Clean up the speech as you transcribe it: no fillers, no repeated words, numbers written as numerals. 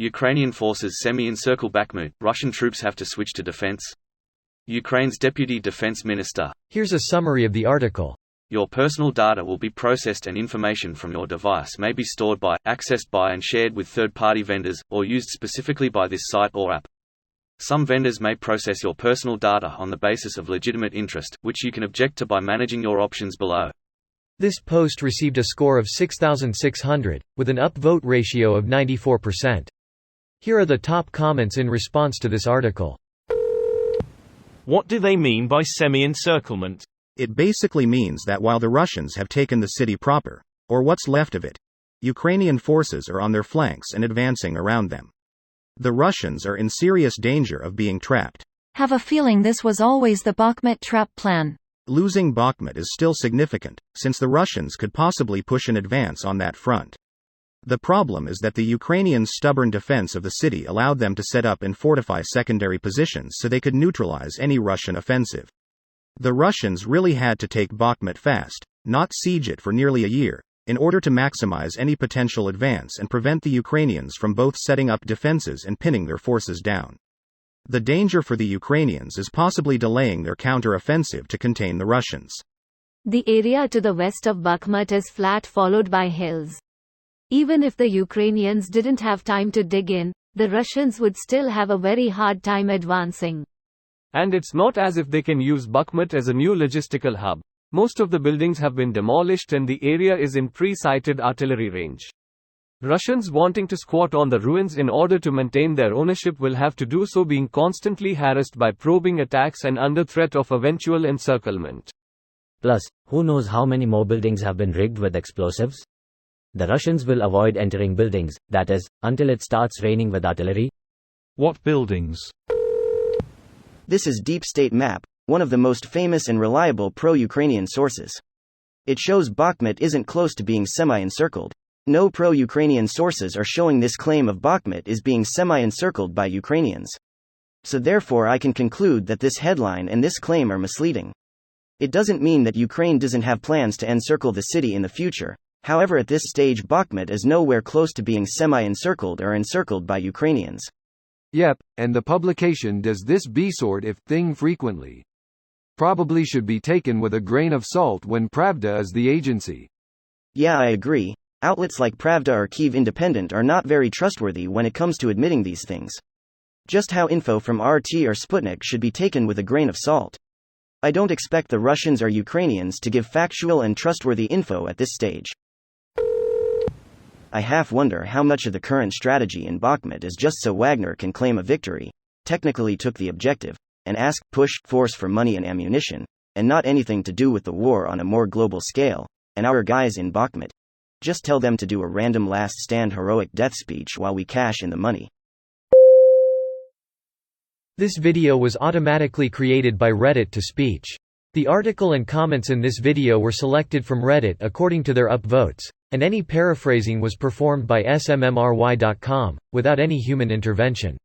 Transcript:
Ukrainian forces semi-encircle Bakhmut. Russian troops have to switch to defense. Ukraine's deputy defense minister. Here's a summary of the article. Your personal data will be processed and information from your device may be stored by, accessed by and shared with third-party vendors, or used specifically by this site or app. Some vendors may process your personal data on the basis of legitimate interest, which you can object to by managing your options below. This post received a score of 6,600, with an upvote ratio of 94%. Here are the top comments in response to this article. What do they mean by semi-encirclement? It basically means that while the Russians have taken the city proper, or what's left of it, Ukrainian forces are on their flanks and advancing around them. The Russians are in serious danger of being trapped. Have a feeling this was always the Bakhmut trap plan. Losing Bakhmut is still significant, since the Russians could possibly push an advance on that front. The problem is that the Ukrainians' stubborn defense of the city allowed them to set up and fortify secondary positions so they could neutralize any Russian offensive. The Russians really had to take Bakhmut fast, not siege it for nearly a year, in order to maximize any potential advance and prevent the Ukrainians from both setting up defenses and pinning their forces down. The danger for the Ukrainians is possibly delaying their counter-offensive to contain the Russians. The area to the west of Bakhmut is flat followed by hills. Even if the Ukrainians didn't have time to dig in, the Russians would still have a very hard time advancing. And it's not as if they can use Bakhmut as a new logistical hub. Most of the buildings have been demolished and the area is in pre-sighted artillery range. Russians wanting to squat on the ruins in order to maintain their ownership will have to do so being constantly harassed by probing attacks and under threat of eventual encirclement. Plus, who knows how many more buildings have been rigged with explosives? The Russians will avoid entering buildings, that is, until it starts raining with artillery. What buildings? This is Deep State Map, one of the most famous and reliable pro-Ukrainian sources. It shows Bakhmut isn't close to being semi-encircled. No pro-Ukrainian sources are showing this claim of Bakhmut is being semi-encircled by Ukrainians. So therefore I can conclude that this headline and this claim are misleading. It doesn't mean that Ukraine doesn't have plans to encircle the city in the future. However, at this stage Bakhmut is nowhere close to being semi-encircled or encircled by Ukrainians. Yep, and the publication does this B-sort if thing frequently. Probably should be taken with a grain of salt when Pravda is the agency. Yeah, I agree. Outlets like Pravda or Kyiv Independent are not very trustworthy when it comes to admitting these things. Just how info from RT or Sputnik should be taken with a grain of salt. I don't expect the Russians or Ukrainians to give factual and trustworthy info at this stage. I half wonder how much of the current strategy in Bakhmut is just so Wagner can claim a victory, technically took the objective, and ask, push, force for money and ammunition, and not anything to do with the war on a more global scale, and our guys in Bakhmut. Just tell them to do a random last stand heroic death speech while we cash in the money. This video was automatically created by Reddit to speech. The article and comments in this video were selected from Reddit according to their upvotes, and any paraphrasing was performed by smmry.com, without any human intervention.